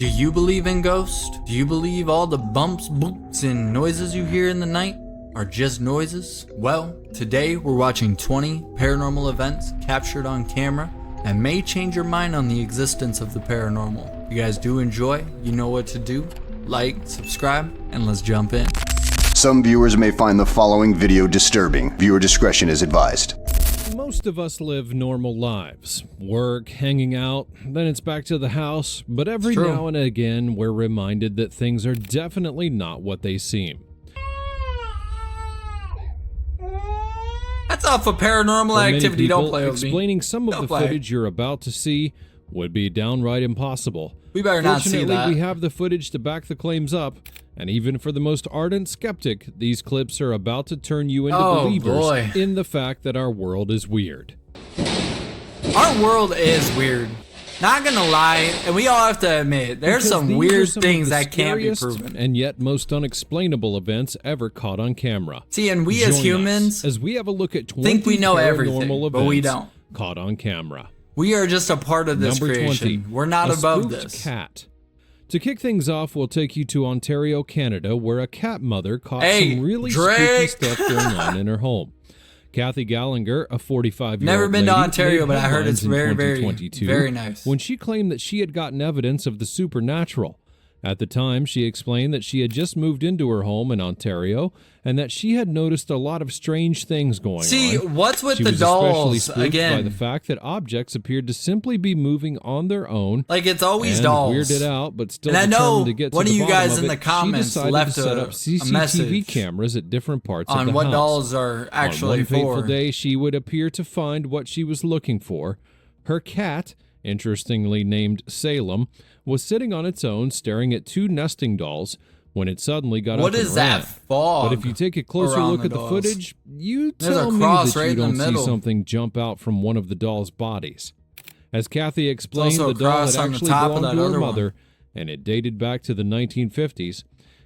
Do you believe in ghosts? Do you believe all the bumps, boops, and noises you hear in the night are just noises? Well, today we're watching 20 paranormal events captured on camera that may change your mind on the existence of the paranormal. If you guys do enjoy, you know what to do. Like, subscribe, and let's jump in. Some viewers may find the following video disturbing. Viewer discretion is advised. Most of us live normal lives. Work, hanging out, then it's back to the house. But every now and again, we're reminded that things are definitely not what they seem. That's off of Paranormal Activity. People, Don't play with me. Explaining some of the footage you're about to see would be downright impossible. We better not see that. Fortunately, we have the footage to back the claims up. And even for the most ardent skeptic, these clips are about to turn you into believers in the fact that our world is weird. Our world is weird. Not gonna lie, and we all have to admit, there's some weird things that can't be proven. And yet most unexplainable events ever caught on camera. See, and we as humans as we have a look at 20 think we know everything, events but we don't. Caught on camera. We are just a part of this creation. 20, we're not above spooked this. Cat. To kick things off, we'll take you to Ontario, Canada, where a cat mother caught some really spooky stuff going on in her home. Kathy Gallagher, a 45-year-old Never been to lady, Ontario, made but I heard it's headlines very, in very nice. When she claimed that she had gotten evidence of the supernatural. At the time, she explained that she had just moved into her home in Ontario and that she had noticed a lot of strange things going on. See, what's with she the was dolls especially spooked again? by the fact that objects appeared to simply be moving on their own. Like it's always and dolls. Weirded out, but still and I know to get one to of the you guys bottom in of the it, comments she decided left to set up a CCTV message cameras at different parts of on the what house. dolls are actually on one fateful for. day, she would appear to find what she was looking for. Her cat, interestingly named Salem, was sitting on its own staring at two nesting dolls when it suddenly got up and ran. What is that fog? But if you take a closer look at the footage, you tell me cross that right you in the don't see middle. something jump out from one of the dolls' bodies. As Kathy explained, also the a doll cross had on the actually top of belonged that to her other one. mother, and it dated back to the 1950s.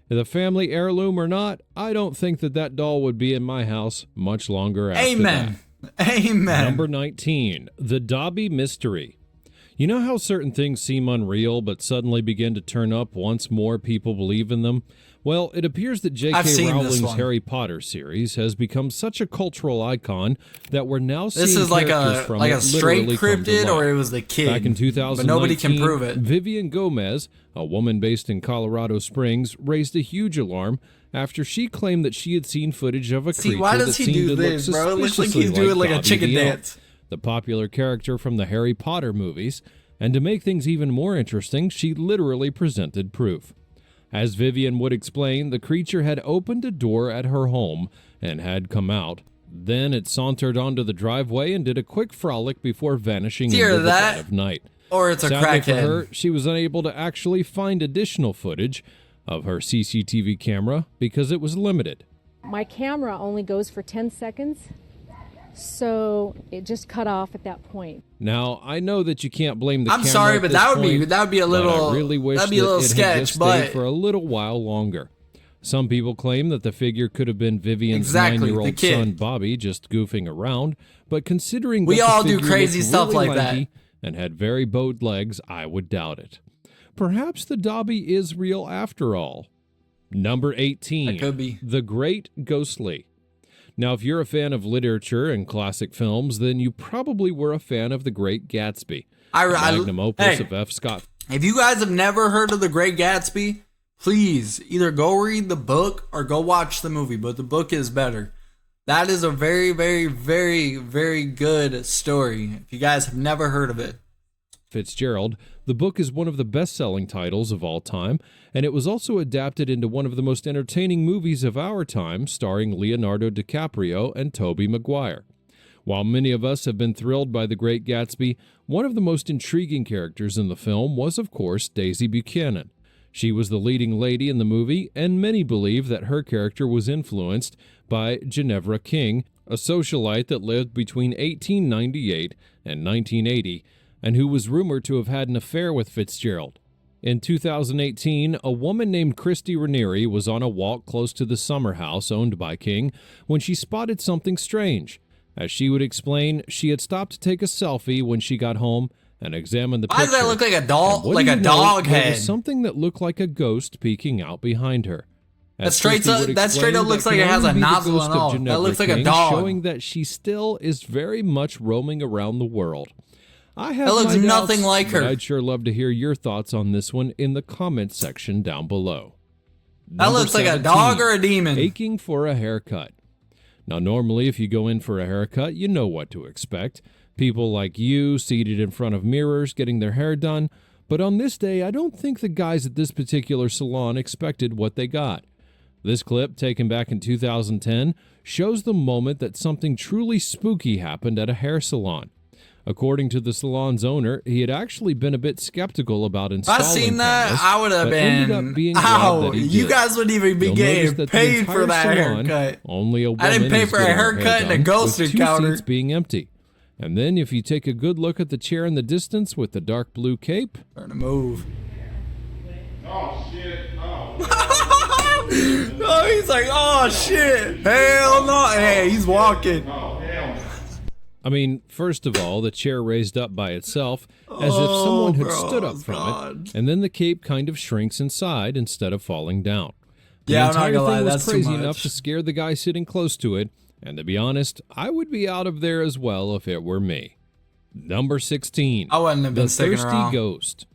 The family heirloom or not, I don't think that doll would be in my house much longer after Amen. that. Amen. Number 19, the Dobby Mystery. You know how certain things seem unreal but suddenly begin to turn up once more people believe in them? Well, it appears that J.K. Rowling's Harry Potter series has become such a cultural icon that we're now seeing this is like characters from a it straight literally come to cryptid, life. or it was the kid. Back in 2019, but nobody can prove it. Vivian Gomez, a woman based in Colorado Springs, raised a huge alarm after she claimed that she had seen footage of a creature why does that he seemed do to look this, bro? It looks like suspiciously he's doing like a Dobby chicken the Elf, dance. the popular character from the Harry Potter movies. And to make things even more interesting, she literally presented proof. As Vivian would explain, the creature had opened a door at her home and had come out. Then it sauntered onto the driveway and did a quick frolic before vanishing into the dead of night. Or it's a Sadly crackhead. for her, she was unable to actually find additional footage of her CCTV camera because it was limited. My camera only goes for 10 seconds, so it just cut off at that point. Now, I know that you can't blame the camera. I'm sorry, but that would be a little. I really wish that'd be a little that it sketch, had just but stayed for a little while longer. Some people claim that the figure could have been Vivian's Exactly, 9-year-old the kid. son Bobby just goofing around, but considering We that all the do figure crazy looked stuff really like that. lanky and had very bowed legs, I would doubt it. Perhaps the Dobby is real after all. Number 18. That could be. The Great Ghostly. Now, if you're a fan of literature and classic films, then you probably were a fan of The Great Gatsby, magnum opus of F. Scott. If you guys have never heard of The Great Gatsby, please either go read the book or go watch the movie, but the book is better. That is a very, very, very, very good story. If you guys have never heard of it. Fitzgerald, the book is one of the best-selling titles of all time, and it was also adapted into one of the most entertaining movies of our time, starring Leonardo DiCaprio and Tobey Maguire. While many of us have been thrilled by The Great Gatsby, one of the most intriguing characters in the film was, of course, Daisy Buchanan. She was the leading lady in the movie, and many believe that her character was influenced by Ginevra King, a socialite that lived between 1898 and 1980, and who was rumored to have had an affair with Fitzgerald. In 2018, a woman named Christy Ranieri was on a walk close to the summer house owned by King when she spotted something strange. As she would explain, she had stopped to take a selfie when she got home and examined the Why picture. does that look like a doll, And what like do a you know, dog there head? was something that looked like a ghost peeking out behind her. That straight up looks like it has a nozzle and all. That looks like a dog. Showing that she still is very much roaming around the world. I have That looks my doubts, nothing like but her. I'd sure love to hear your thoughts on this one in the comments section down below. That Number looks like a 17, dog or a demon. Aching for a haircut. Now, normally, if you go in for a haircut, you know what to expect. People like you seated in front of mirrors getting their hair done. But on this day, I don't think the guys at this particular salon expected what they got. This clip, taken back in 2010, shows the moment that something truly spooky happened at a hair salon. According to the salon's owner, he had actually been a bit skeptical about installing If I seen that, cameras, I would have but ended up been. being glad that he You did. guys wouldn't even be You'll notice getting that the paid for entire that salon, haircut. only a woman I didn't pay is for a getting her haircut hair and a done, ghost with two encounter. seats being empty. And then if you take a good look at the chair in the distance with the dark blue cape, Starting to move. Oh shit! Oh, he's like, oh shit! Hell no! Hey, he's walking. Oh hell! I mean, first of all, the chair raised up by itself as if someone had bro, stood up from God. it, and then the cape kind of shrinks inside instead of falling down. The Yeah, I'm not entire gonna lie, thing was that's too crazy much. enough to scare the guy sitting close to it, and to be honest, I would be out of there as well if it were me. Number 16. I wouldn't have been The sticking Thirsty around. Ghost.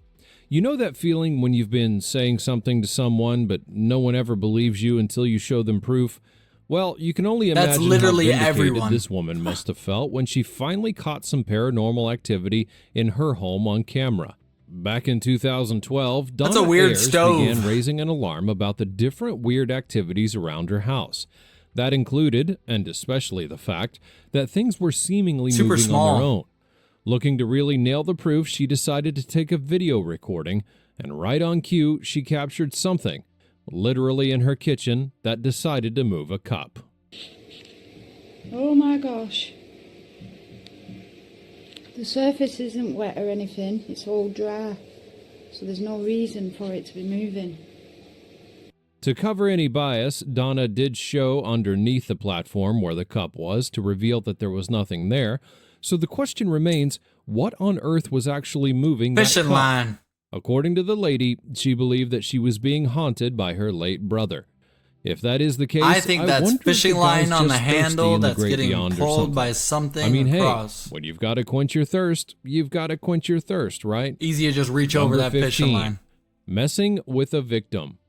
You know that feeling when you've been saying something to someone, but no one ever believes you until you show them proof? Well, you can only imagine That's literally how vindicated everyone. this woman must have felt when she finally caught some paranormal activity in her home on camera. Back in 2012, Donna That's a weird Ayers stove. began raising an alarm about the different weird activities around her house. That included, and especially the fact, that things were seemingly Super moving small. on their own. Looking to really nail the proof, she decided to take a video recording, and right on cue, she captured something, literally in her kitchen, that decided to move a cup. Oh my gosh. The surface isn't wet or anything, it's all dry. So there's no reason for it to be moving. To cover any bias, Donna did show underneath the platform where the cup was to reveal that there was nothing there. So the question remains, what on earth was actually moving that Fishing cup? line. According to the lady, she believed that she was being haunted by her late brother. If that is the case, I think that's wonder if fishing the guy's line on the just thirsty handle in the that's great getting beyond or pulled by something. something I mean, across. hey, when you've got to quench your thirst, you've got to quench your thirst, right? Easy to just reach over Number that fishing 15, line. Messing with a victim.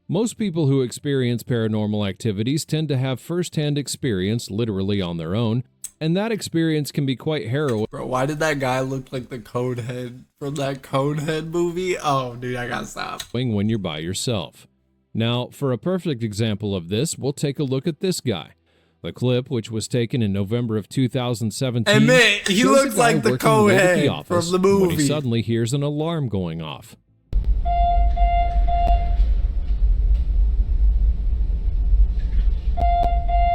Most people who experience paranormal activities tend to have first-hand experience literally on their own, and that experience can be quite harrowing. Bro, why did that guy look like the Conehead from that Conehead movie? Oh, dude, I gotta stop. When you're by yourself. Now, for a perfect example of this, we'll take a look at this guy. The clip, which was taken in November of 2017, Admit, he shows a looks guy like the working late at the Conehead office from the when movie. he suddenly hears an alarm going off.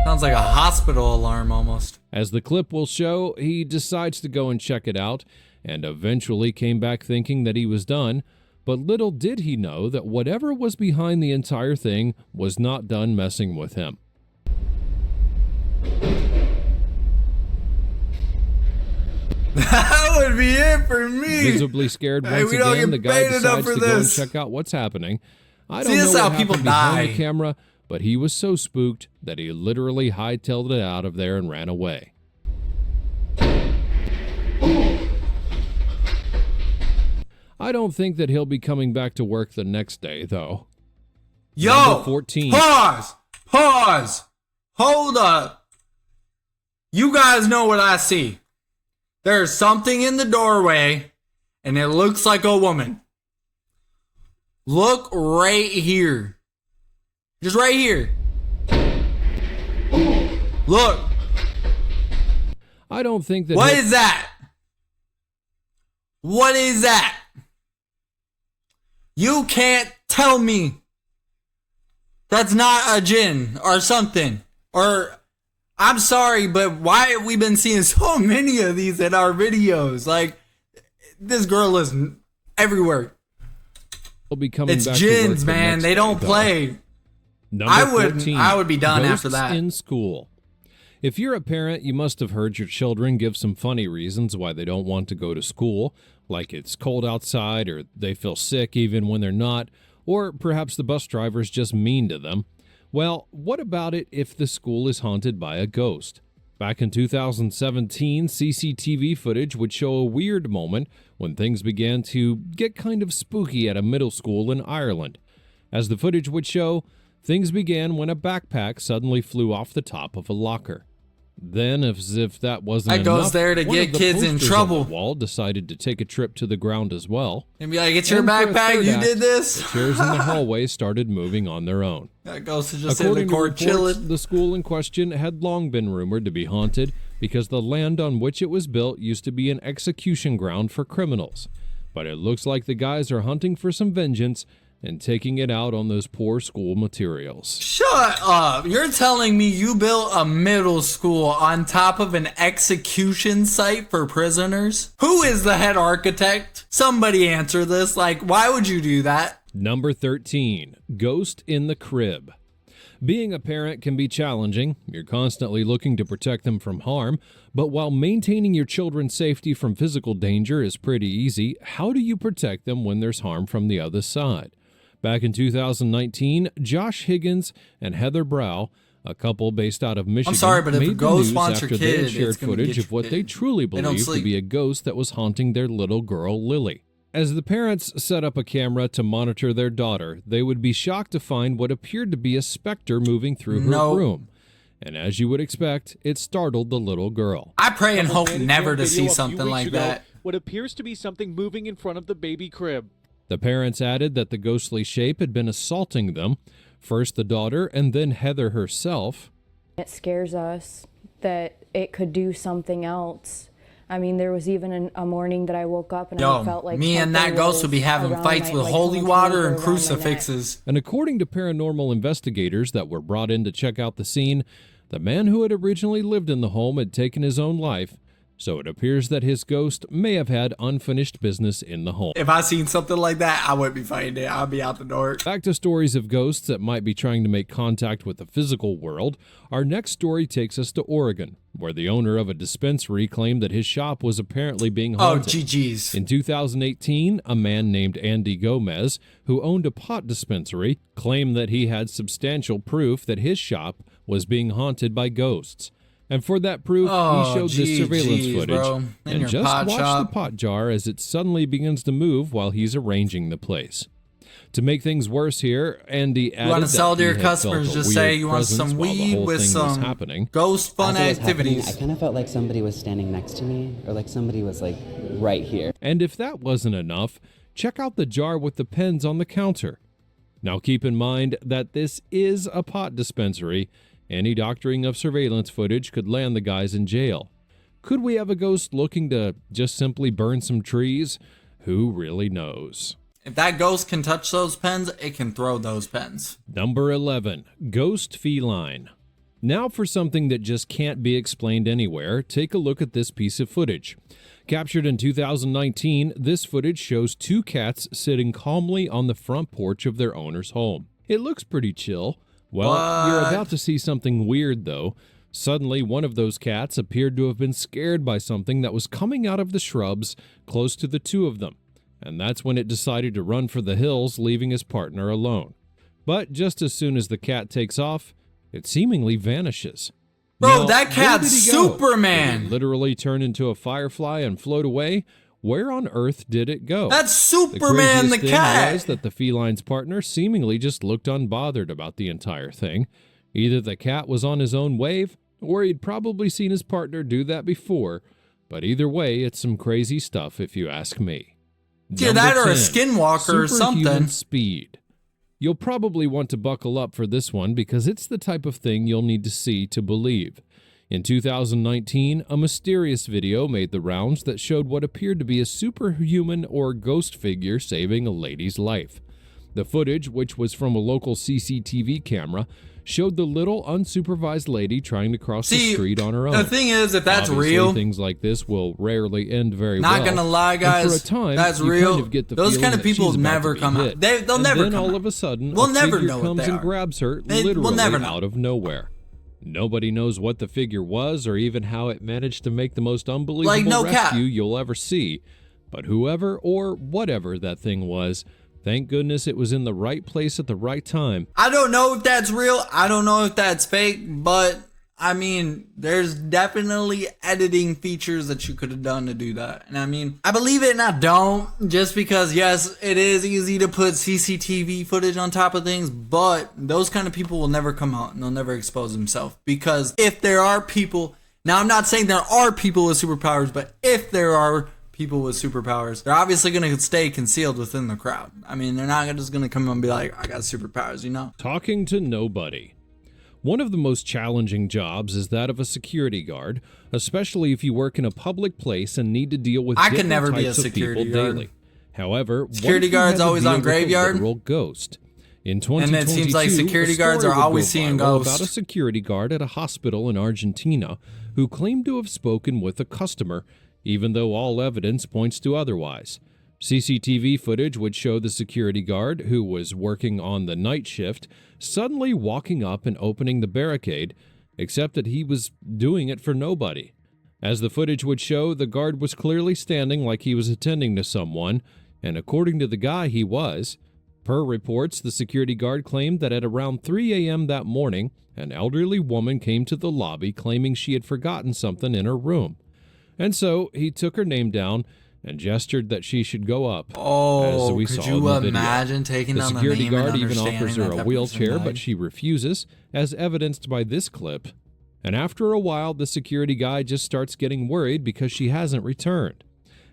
Sounds like a hospital alarm almost. As the clip will show, he decides to go and check it out, and eventually came back thinking that he was done, but little did he know that whatever was behind the entire thing was not done messing with him. That would be it for me. Visibly scared Hey, once we don't again, get the guy paid enough decides for to go and this. check out what's happening. I See, don't this is know how what people happened behind die. the camera, but he was so spooked that he literally hightailed it out of there and ran away. I don't think that he'll be coming back to work the next day, though. Yo, Number 14. Pause. Hold up. You guys know what I see. There's something in the doorway, and it looks like a woman. Look right here. Just right here. Look. I don't think that What he'll- is that? What is that? You can't tell me that's not a djinn or something. Or, I'm sorry, but why have we been seeing so many of these in our videos? Like, this girl is everywhere. he'll be coming It's back to work djinns, the man. next They day, don't though. play. Number I would 14, be done after ghosts that. in school. If you're a parent, you must have heard your children give some funny reasons why they don't want to go to school, like it's cold outside or they feel sick even when they're not, or perhaps the bus driver's just mean to them. Well, what about it if the school is haunted by a ghost? Back in 2017, CCTV footage would show a weird moment when things began to get kind of spooky at a middle school in Ireland. As the footage would show, things began when a backpack suddenly flew off the top of a locker. Then, as if that wasn't That enough, goes there to one get of the kids in posters trouble. on the wall decided to take a trip to the ground as well. And be like, it's your And for a backpack, third you act, did this? The chairs in the hallway started moving on their own. That goes to just in the According to court reports, chilling. the school in question had long been rumored to be haunted because the land on which it was built used to be an execution ground for criminals. But it looks like the guys are hunting for some vengeance and taking it out on those poor school materials. Shut up. You're telling me you built a middle school on top of an execution site for prisoners? Who is the head architect? Somebody answer this. Like, why would you do that? Number 13, Ghost in the Crib. Being a parent can be challenging. You're constantly looking to protect them from harm, but while maintaining your children's safety from physical danger is pretty easy, how do you protect them when there's harm from the other side? Back in 2019, Josh Higgins and Heather Brow, a couple based out of Michigan, I'm sorry, but if a made the ghost news wants your after they had kid, shared it's gonna footage get of what your they kid. truly They don't believed to sleep. be a ghost that was haunting their little girl, Lily. As the parents set up a camera to monitor their daughter, they would be shocked to find what appeared to be a specter moving through her No. room. And as you would expect, it startled the little girl. I pray and hope Landed never on to video see a few something weeks like ago that. What appears to be something moving in front of the baby crib. The parents added that the ghostly shape had been assaulting them, first the daughter and then Heather herself. It scares us that it could do something else. I mean, there was even a morning that I woke up and I felt Yo, like me and that something ghost would be was having around fights my- with like holy someone's water finger and around my neck. crucifixes. And according to paranormal investigators that were brought in to check out the scene, the man who had originally lived in the home had taken his own life, so it appears that his ghost may have had unfinished business in the home. If I seen something like that, I wouldn't be fighting it. I'd be out the door. Back to stories of ghosts that might be trying to make contact with the physical world, our next story takes us to Oregon, where the owner of a dispensary claimed that his shop was apparently being Oh, haunted. GG's. In 2018, a man named Andy Gomez, who owned a pot dispensary, claimed that he had substantial proof that his shop was being haunted by ghosts. And for that proof, Oh, he showed this surveillance geez, footage bro. In and your just pot watch shop. the pot jar as it suddenly begins to move while he's arranging the place. To make things worse here, Andy added wanna that sell to he your had customers, felt a just say weird you want presence some while the weed whole with thing was some happening. ghost fun As it was happening, activities. I kind of felt like somebody was standing next to me, or like somebody was like right here. And if that wasn't enough, check out the jar with the pens on the counter. Now keep in mind that this is a pot dispensary. Any doctoring of surveillance footage could land the guys in jail. Could we have a ghost looking to just simply burn some trees? Who really knows? If that ghost can touch those pens, it can throw those pens. Number 11, Ghost Feline. Now for something that just can't be explained anywhere, take a look at this piece of footage. Captured in 2019, this footage shows two cats sitting calmly on the front porch of their owner's home. It looks pretty chill. Well, you're What? about to see something weird though. Suddenly, one of those cats appeared to have been scared by something that was coming out of the shrubs close to the two of them. And that's when it decided to run for the hills, leaving his partner alone. But just as soon as the cat takes off, it seemingly vanishes. Bro, Now, that where cat's did he go? Superman. Did it literally turn into a firefly and float away? Where on earth did it go? That's Superman the craziest thing cat. was that the feline's partner seemingly just looked unbothered about the entire thing. Either the cat was on his own wave, or he'd probably seen his partner do that before. But either way, it's some crazy stuff if you ask me. Yeah, Number that or a 10, skinwalker or superhuman something. Speed. You'll probably want to buckle up for this one because it's the type of thing you'll need to see to believe. In 2019, a mysterious video made the rounds that showed what appeared to be a superhuman or ghost figure saving a lady's life. The footage, which was from a local CCTV camera, showed the little unsupervised lady trying to cross the street on her own. The thing is, if that's Obviously, real, things like this will rarely end very well. not gonna lie, And guys, for a time, that's you real. Kind of get the Those feeling kind of that people she's about never to be come out. hit. They'll And never then come all out. of a sudden, We'll a never figure know what comes they and are. grabs her We'll literally never know. out of nowhere. Nobody knows what the figure was or even how it managed to make the most unbelievable Like, no cap. rescue you'll ever see. But whoever or whatever that thing was, thank goodness it was in the right place at the right time. I don't know if that's real. I don't know if that's fake, but I mean, there's definitely editing features that you could have done to do that. And I mean, I believe it and I don't, just because, yes, it is easy to put CCTV footage on top of things, but those kind of people will never come out and they'll never expose themselves. Because if there are people, now I'm not saying there are people with superpowers, but if there are people with superpowers, they're obviously going to stay concealed within the crowd. I mean, they're not just going to come and be like, I got superpowers, you know? Talking to nobody. One of the most challenging jobs is that of a security guard, especially if you work in a public place and need to deal with I different could never types be a of security people guard. daily. However, Security guards always on graveyard? A literal ghost. In 2022, And it seems like security a guards story are would always go seeing viral ghosts. about a security guard at a hospital in Argentina who claimed to have spoken with a customer, even though all evidence points to otherwise. CCTV footage would show the security guard, who was working on the night shift, suddenly walking up and opening the barricade, except that he was doing it for nobody. As the footage would show, the guard was clearly standing like he was attending to someone, and according to the guy, he was. Per reports, the security guard claimed that at around 3 a.m. that morning, an elderly woman came to the lobby claiming she had forgotten something in her room. And so he took her name down and gestured that she should go up. Oh, as we could saw in you the video. imagine taking The down the security name and guard even understanding offers her that a that wheelchair, person but died? she refuses, as evidenced by this clip. And after a while, the security guy just starts getting worried because she hasn't returned.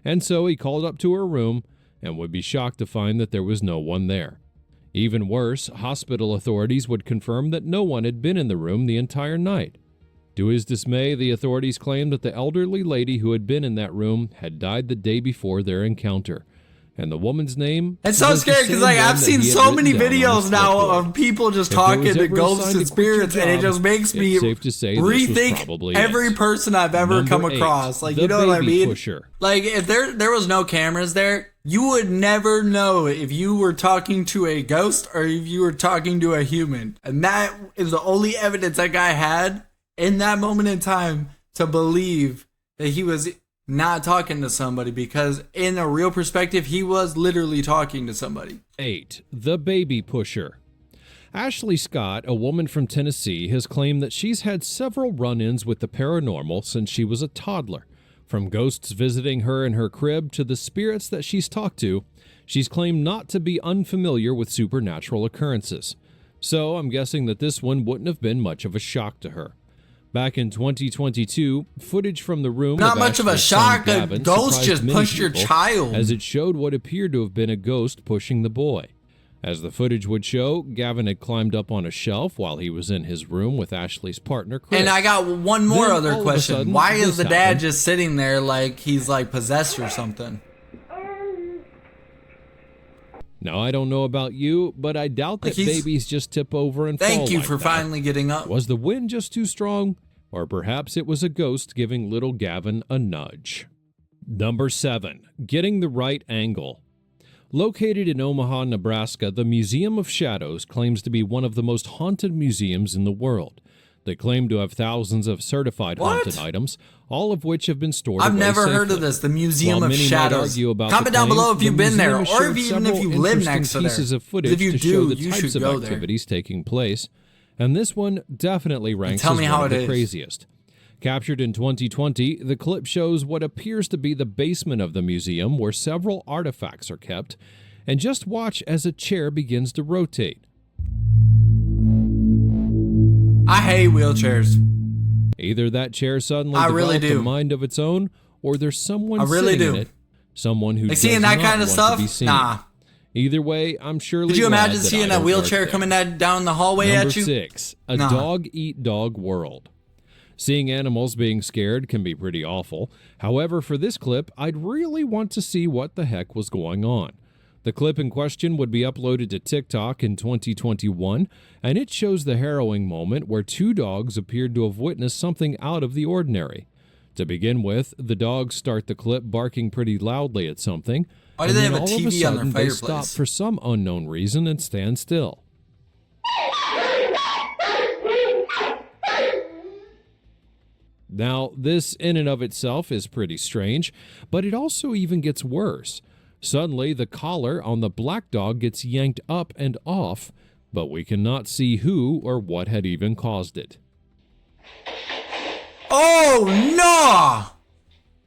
And so he called up to her room and would be shocked to find that there was no one there. Even worse, hospital authorities would confirm that no one had been in the room the entire night. To his dismay, the authorities claimed that the elderly lady who had been in that room had died the day before their encounter. And the woman's name? It's so was the scary because, same like, one I've that seen he had so written many down on his videos now clipboard. of people just If there was talking to ever a ghosts sign and to quit your spirits, and it job, just makes me it's safe to say this was rethink probably every it. person I've ever Number come 8, across. Like, the you know what I baby mean? pusher. Like, if there was no cameras there, you would never know if you were talking to a ghost or if you were talking to a human. And that is the only evidence that guy had in that moment in time to believe that he was not talking to somebody, because in a real perspective, he was literally talking to somebody. 8. The baby pusher. Ashley Scott, a woman from Tennessee, has claimed that she's had several run-ins with the paranormal since she was a toddler. From ghosts visiting her in her crib to the spirits that she's talked to, she's claimed not to be unfamiliar with supernatural occurrences. So I'm guessing that this one wouldn't have been much of a shock to her. Back in 2022, footage from the room Not much of a Ashley's son shock. A Gavin ghost surprised just many pushed your people, child. as it showed what appeared to have been a ghost pushing the boy. As the footage would show, Gavin had climbed up on a shelf while he was in his room with Ashley's partner, Chris. And I got one more Then, all other of a question. sudden, Why is this the dad happened. just sitting there like he's like possessed or something? Now, I don't know about you, but I doubt that Like, he's- babies just tip over and fall Thank you like for that. finally getting up. Was the wind just too strong? Or perhaps it was a ghost giving little Gavin a nudge. Number 7. Getting the right angle. Located in Omaha, Nebraska, the Museum of Shadows claims to be one of the most haunted museums in the world. They claim to have thousands of certified What? haunted items, all of which have been stored I've away never heard safely. of this. The Museum While of many might Shadows. argue about Comment the down claim, below if the you've been there, museum or has if shared even if several you live interesting next to there. pieces of 'Cause footage if you to do, show the you types should of go there. activities taking place, and this one definitely ranks tell as me one how of it the is. craziest. Captured in 2020, the clip shows what appears to be the basement of the museum where several artifacts are kept, and just watch as a chair begins to rotate. I hate wheelchairs. Either that chair suddenly I really developed a do. mind of its own, or there's someone I really sitting in do. it, someone who Like does seeing that not kind of want stuff? to be seen. Nah. Either way, I'm surely Could you glad imagine that seeing I that don't wheelchair work there. coming down the hallway Number at you? 6, a Nah. dog-eat-dog world. Seeing animals being scared can be pretty awful. However, for this clip, I'd really want to see what the heck was going on. The clip in question would be uploaded to TikTok in 2021, and it shows the harrowing moment where 2 dogs appeared to have witnessed something out of the ordinary. To begin with, the dogs start the clip barking pretty loudly at something. Why do and they then have a all of TV on their sudden, they stop fireplace? for some unknown reason and stand still. Now, this in and of itself is pretty strange, but it also even gets worse. Suddenly, the collar on the black dog gets yanked up and off, but we cannot see who or what had even caused it. Oh, no!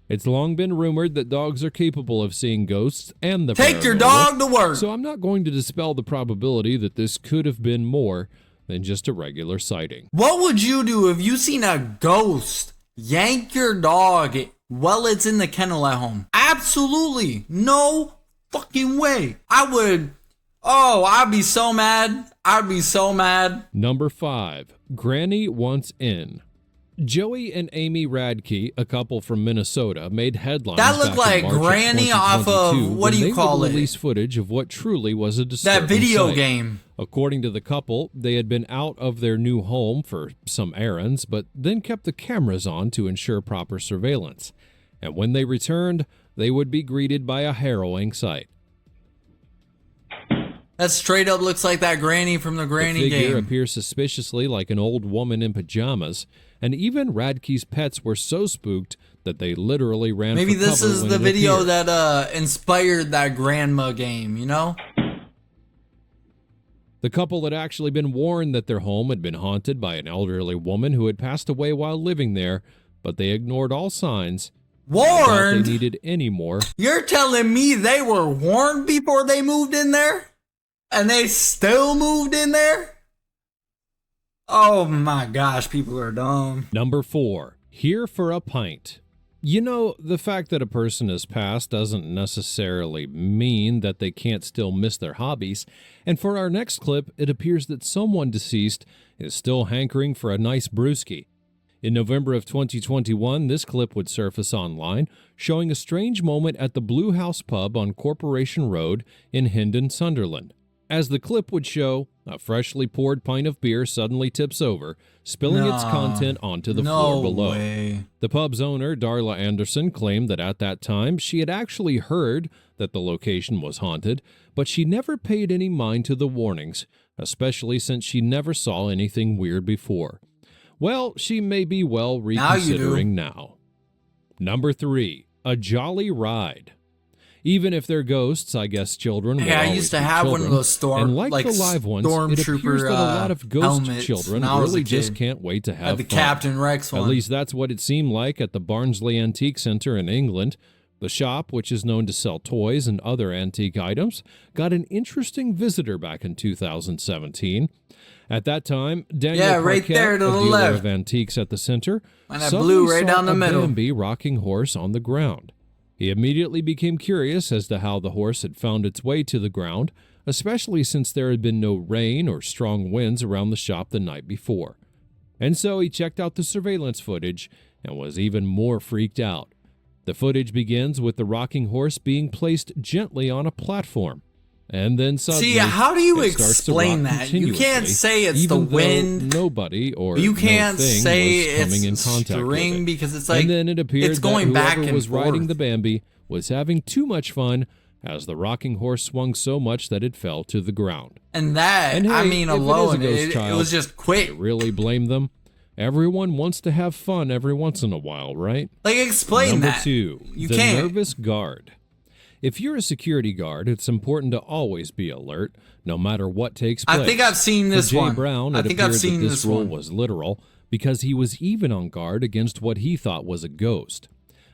It's long been rumored that dogs are capable of seeing ghosts and the Take your paranormal, dog to work! so I'm not going to dispel the probability that this could have been more than just a regular sighting. What would you do if you seen a ghost yank your dog while it's in the kennel at home? Absolutely no fucking way. I'd be so mad. I'd be so mad. Number 5, Granny Wants In. Joey and Amy Radke, a couple from Minnesota, made headlines. That looked back in like March Granny off of, what do you call it? Release footage of what truly was a disturbing That video sight. game. According to the couple, they had been out of their new home for some errands, but then kept the cameras on to ensure proper surveillance. And when they returned, they would be greeted by a harrowing sight. That straight up looks like that granny from the Granny The figure game. appears suspiciously like an old woman in pajamas, and even Radke's pets were so spooked that they literally ran Maybe for this cover is when the it video appeared. that inspired that grandma game, you know? The couple had actually been warned that their home had been haunted by an elderly woman who had passed away while living there, but they ignored all signs. Warned? They needed any more. You're telling me they were warned before they moved in there? And they still moved in there? Oh my gosh, people are dumb. Number 4, Here for a Pint. You know, the fact that a person has passed doesn't necessarily mean that they can't still miss their hobbies. And for our next clip, it appears that someone deceased is still hankering for a nice brewski. In November of 2021, this clip would surface online, showing a strange moment at the Blue House Pub on Corporation Road in Hendon, Sunderland. As the clip would show, a freshly poured pint of beer suddenly tips over, spilling its content onto the floor below. Way. The pub's owner, Darla Anderson, claimed that at that time she had actually heard that the location was haunted, but she never paid any mind to the warnings, especially since she never saw anything weird before. Well, she may be well reconsidering now. Number 3, A Jolly Ride. Even if they're ghosts, I guess children will Yeah, I always used to be have children. one of those And like the live ones, it appears that a lot of ghost helmets children when I was a really just kid. can't wait to have Had the fun. Captain Rex one. At least that's what it seemed like at the Barnsley Antique Centre in England. The shop, which is known to sell toys and other antique items, got an interesting visitor back in 2017. At that time, Daniel right Parquet, there to a the dealer left. of antiques at the center, And that suddenly blue right saw down the a middle. Bambi rocking horse on the ground. He immediately became curious as to how the horse had found its way to the ground, especially since there had been no rain or strong winds around the shop the night before. And so he checked out the surveillance footage and was even more freaked out. The footage begins with the rocking horse being placed gently on a platform. And then suddenly, See, how do you it starts to explain rock that? You can't continuously, say it's the even though wind. nobody or You no can't thing say was coming in it's contact string with it. because it's like And then it appeared it's going that back whoever and was riding forth. the Bambi was having too much fun as the rocking horse swung so much that it fell to the ground. And that, And hey, I mean, if it is a alone, ghost it child, was just I quick. really blame them. Everyone wants to have fun every once in a while, right? Like, explain Number that. 2, You the can't. nervous guard. If you're a security guard, it's important to always be alert, no matter what takes place. I think I've seen this For Jay one. Brown, I it think I've appeared seen that this this rule one. was literal because he was even on guard against what he thought was a ghost.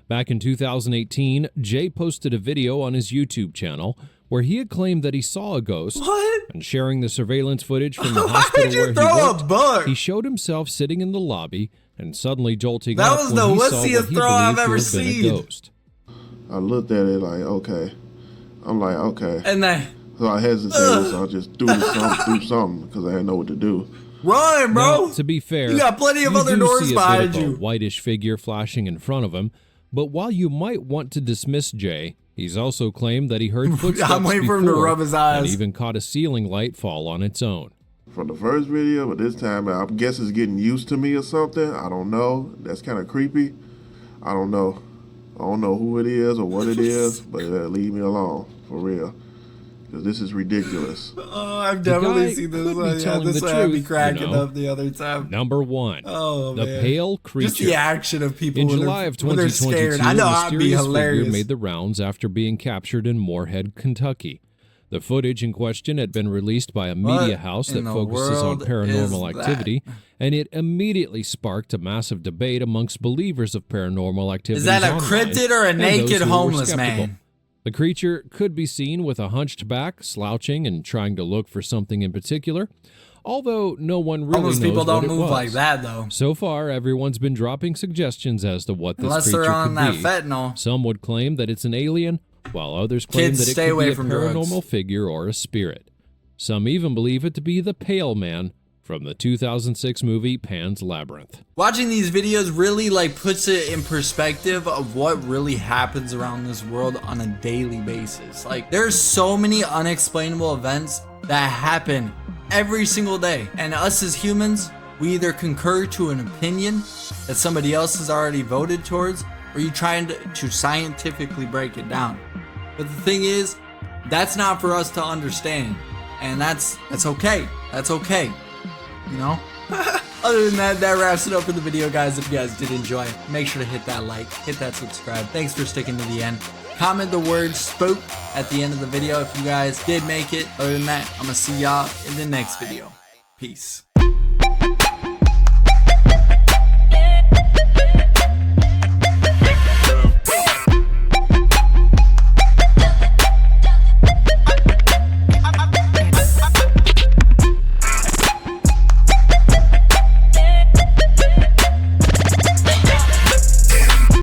Back in 2018, Jay posted a video on his YouTube channel where he had claimed that he saw a ghost. What? And sharing the surveillance footage from the Why hospital would you where he throw a worked, book? he showed himself sitting in the lobby and suddenly jolting That up was when the he saw wussiest what he throw I've believed ever to have been a seen. ghost. I looked at it like, okay. I'm like, okay. And then, So I hesitated, so I just do something because I didn't know what to do. run, bro. Now, to be fair, You got plenty of you other do doors see a behind bit of you. a whitish figure flashing in front of him, but while you might want to dismiss Jay, he's also claimed that he heard footsteps I'm waiting for him to before rub his and eyes. even caught a ceiling light fall on its own. From the first video, but this time I guess it's getting used to me or something. I don't know. That's kind of creepy. I don't know. I don't know who it is or what it is, but leave me alone, for real. because this is ridiculous. Oh, I've The definitely guy seen could this be one. Yeah, telling this the one had me truth, cracking you know. up the other time. Number 1. Oh, The man. Pale Creature. Just the action of people In when July they're, of when they're 2022, scared. I know a I'd be mysterious hilarious. figure made the rounds after being captured in Moorhead, Kentucky. The footage in question had been released by a media house that in the focuses on world paranormal is activity, and it immediately sparked a massive debate amongst believers of paranormal activity. Is that a cryptid or a naked homeless man? The creature could be seen with a hunched back, slouching, and trying to look for something in particular, although no one really Homeless knows people don't what it move was. like that, though. So far, everyone's been dropping suggestions as to what this Unless creature they're on could that be. fentanyl. Some would claim that it's an alien, while others claim Kids, that it stay could away be a from paranormal drugs. figure or a spirit. Some even believe it to be the Pale Man from the 2006 movie Pan's Labyrinth. Watching these videos really puts it in perspective of what really happens around this world on a daily basis. There's so many unexplainable events that happen every single day, and us as humans, we either concur to an opinion that somebody else has already voted towards, or you trying to scientifically break it down. But the thing is, that's not for us to understand, and that's okay. That's okay. You know? Other than that, that wraps it up for the video, guys. If you guys did enjoy, make sure to hit that like, hit that subscribe. Thanks for sticking to the end. Comment the word spook at the end of the video if you guys did make it. Other than that, I'm gonna see y'all in the next video. Peace.